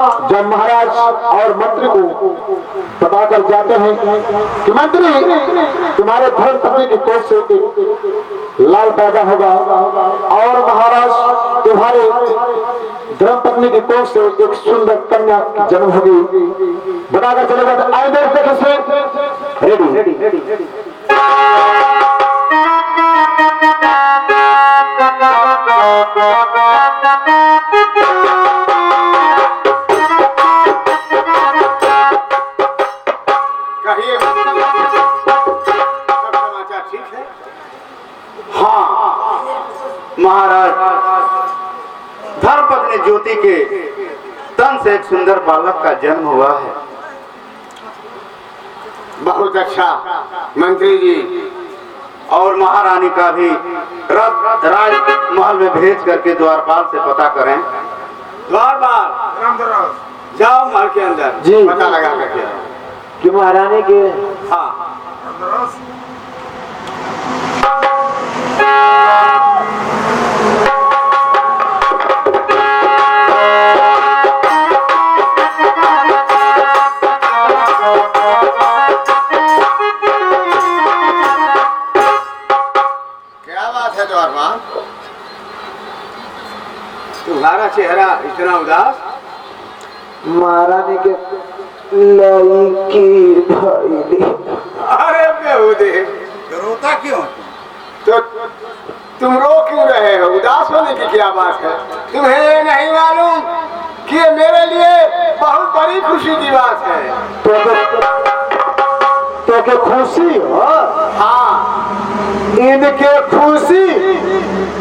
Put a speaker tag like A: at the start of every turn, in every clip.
A: जब महाराज और मंत्री को बता कर जाते हैं कि मंत्री तुम्हारे धर्म पत्नी की कोख से एक लाल पैदा होगा और महाराज तुम्हारे धर्म पत्नी की कोख से एक सुंदर कन्या की जन्म होगी, बताकर चलेगा। तो आए देखते किसमें रेडी
B: महाराज धर्मपत्नी ज्योति के तन से एक सुंदर बालक का जन्म हुआ है।
C: बहुत अच्छा मंत्री जी।
B: और महारानी का भी राज महल में भेज करके द्वारपाल से पता करें।
C: द्वारपाल जाओ महल के अंदर
A: जी
C: पता लगा करके
A: कि महारानी के
C: हाँ तुम्हारा चेहरा इतना उदास?
A: महारानी के लड़की भाई।
C: अरे बेहुदे
B: रोता क्यों?
C: तो तुम रो क्यों रहे हो? उदास होने की क्या बात है? तुम्हें नहीं मालूम कि ये मेरे लिए बहुत बड़ी खुशी की बात है।
A: तो के खुशी हो?
C: हाँ
A: इनके खुशी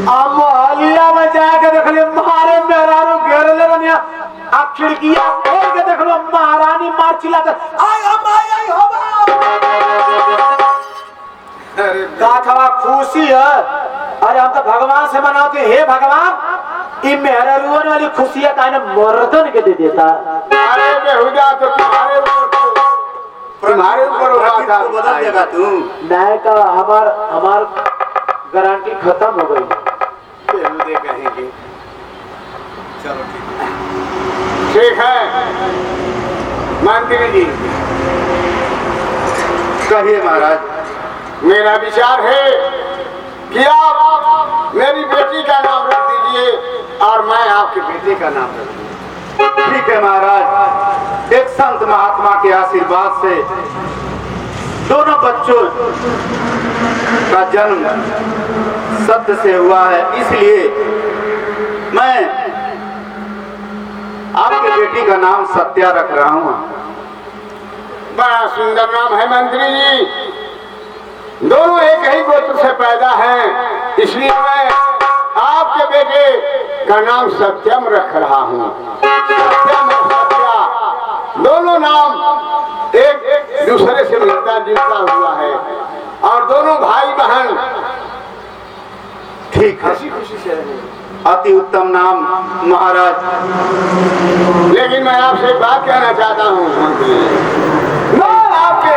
A: मोहलिया में जाके देख लियो मारे मेहरारू घेर ले बनिया आ खिड़कियां खोल के देख लो महारानी मार चिल्लाते आई हम आई होगा।
C: अरे
A: गाथवा खुशी है। अरे हम तो भगवान से मनाओ कि हे भगवान ई मेहरारूओं वाली खुशियां काहे मर्दन के दे देता।
C: अरे बेहुदा तो तुम्हारे ऊपर
B: बदल देगा तू।
A: नहीं का हमार गारंटी खत्म हो गई।
C: बेहुदे कहेंगे। चलो ठीक है मंत्री जी।
B: कहिए महाराज।
C: मेरा विचार है कि आप मेरी बेटी का नाम रख दीजिए और मैं आपके बेटे का नाम रख दूंगा।
B: ठीक है महाराज। एक संत महात्मा के आशीर्वाद से दोनों बच्चों का जन्म सत्य से हुआ है, इसलिए मैं आपके बेटी का नाम सत्या रख रहा हूँ।
C: बड़ा सुंदर नाम है मंत्री जी। दोनों एक ही गोत्र से पैदा हैं, इसलिए मैं आपके बेटे का नाम सत्यम रख रहा हूँ। सत्यम और सत्या दोनों नाम एक दूसरे से मिलता जुलता हुआ है और दोनों भाई बहन
B: ठीक है,
C: हंसी खुशी से रहेंगे।
B: अति उत्तम नाम महाराज।
C: लेकिन मैं आपसे एक बात कहना चाहता हूँ मंत्री, मैं आपके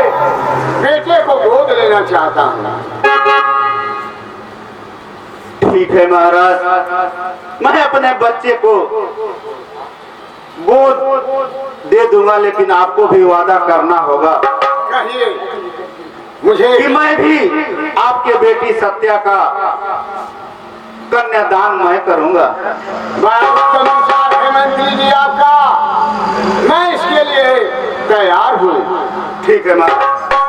C: बेटे को गोद लेना चाहता हूँ।
B: ठीक है महाराज, मैं अपने बच्चे को गोद दे दूंगा, लेकिन आपको भी वादा करना होगा।
C: कहिए मुझे
B: कि मैं भी आपके बेटी सत्या का कन्यादान मैं करूंगा।
C: बड़ा उत्तम विचार है मंत्री जी आपका, मैं इसके लिए तैयार हूँ।
B: ठीक है महाराज,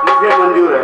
B: मुझे मंजूर है।